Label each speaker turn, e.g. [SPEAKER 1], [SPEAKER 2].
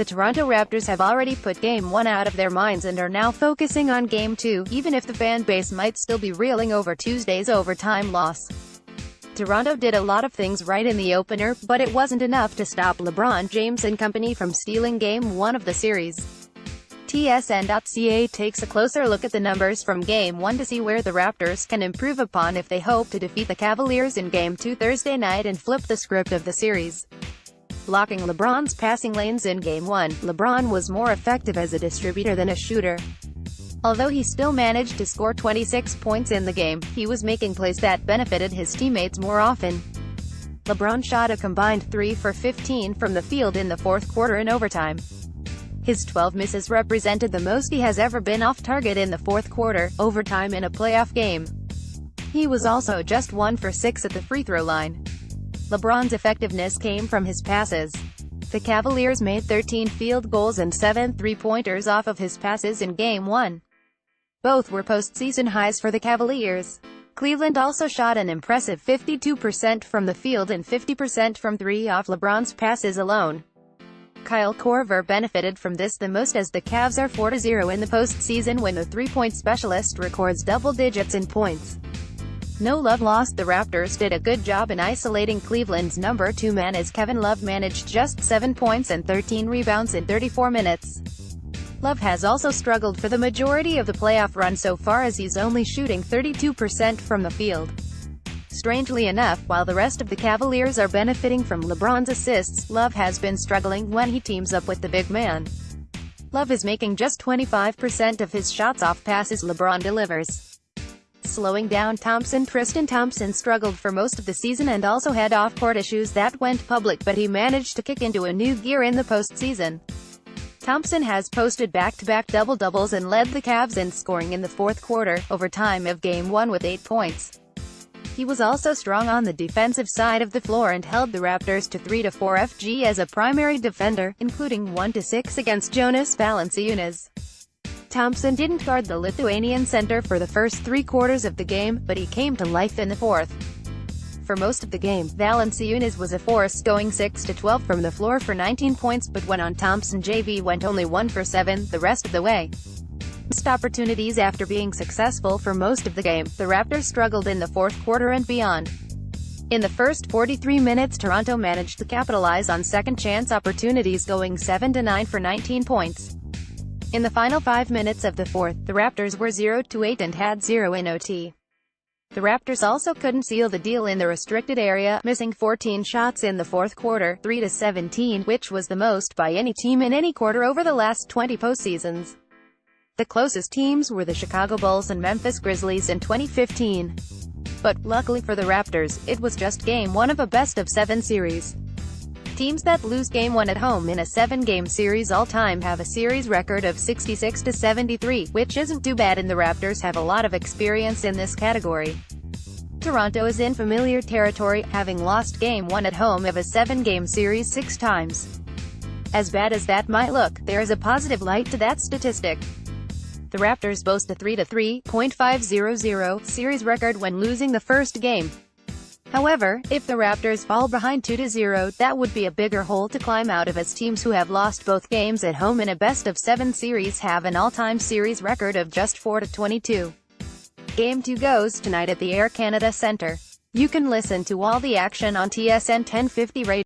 [SPEAKER 1] The Toronto Raptors have already put Game 1 out of their minds and are now focusing on Game 2, even if the fan base might still be reeling over Tuesday's overtime loss. Toronto did a lot of things right in the opener, but it wasn't enough to stop LeBron James and company from stealing Game 1 of the series. TSN.ca takes a closer look at the numbers from Game 1 to see where the Raptors can improve upon if they hope to defeat the Cavaliers in Game 2 Thursday night and flip the script of the series. Blocking LeBron's passing lanes in Game 1, LeBron was more effective as a distributor than a shooter. Although he still managed to score 26 points in the game, he was making plays that benefited his teammates more often. LeBron shot a combined 3 for 15 from the field in the fourth quarter in overtime. His 12 misses represented the most he has ever been off target in the fourth quarter, overtime in a playoff game. He was also just 1 for 6 at the free throw line. LeBron's effectiveness came from his passes. The Cavaliers made 13 field goals and 7 three-pointers off of his passes in Game 1. Both were postseason highs for the Cavaliers. Cleveland also shot an impressive 52% from the field and 50% from three off LeBron's passes alone. Kyle Korver benefited from this the most as the Cavs are 4-0 in the postseason when the three-point specialist records double digits in points. No love lost. The Raptors did a good job in isolating Cleveland's number 2 man as Kevin Love managed just 7 points and 13 rebounds in 34 minutes. Love has also struggled for the majority of the playoff run so far as he's only shooting 32% from the field. Strangely enough, while the rest of the Cavaliers are benefiting from LeBron's assists, Love has been struggling when he teams up with the big man. Love is making just 25% of his shots off passes LeBron delivers. Slowing down Tristan Thompson struggled for most of the season and also had off-court issues that went public, but he managed to kick into a new gear in the postseason. Thompson has posted back-to-back double-doubles and led the Cavs in scoring in the fourth quarter, overtime of Game 1 with 8 points. He was also strong on the defensive side of the floor and held the Raptors to 3-4 FG as a primary defender, including 1-6 against Jonas Valanciunas. Thompson didn't guard the Lithuanian center for the first 3 quarters of the game, but he came to life in the fourth. For most of the game, Valanciunas was a force, going 6-12 from the floor for 19 points, but when on Thompson JV went only 1 for 7 the rest of the way. Missed opportunities. After being successful for most of the game, the Raptors struggled in the fourth quarter and beyond. In the first 43 minutes, Toronto managed to capitalize on second-chance opportunities, going 7-9 for 19 points. In the final 5 minutes of the fourth, the Raptors were 0-8 and had 0 in OT. The Raptors also couldn't seal the deal in the restricted area, missing 14 shots in the fourth quarter, 3-17, which was the most by any team in any quarter over the last 20 postseasons. The closest teams were the Chicago Bulls and Memphis Grizzlies in 2015. But, luckily for the Raptors, it was just Game 1 of a best-of-7 series. Teams that lose Game 1 at home in a 7-game series all-time have a series record of 66-73, which isn't too bad, and the Raptors have a lot of experience in this category. Toronto is in familiar territory, having lost Game 1 at home of a 7-game series 6 times. As bad as that might look, there is a positive light to that statistic. The Raptors boast a 3-3.500 series record when losing the first game. However, if the Raptors fall behind 2-0, that would be a bigger hole to climb out of, as teams who have lost both games at home in a best-of-7 series have an all-time series record of just 4-22. Game 2 goes tonight at the Air Canada Centre. You can listen to all the action on TSN 1050 Radio.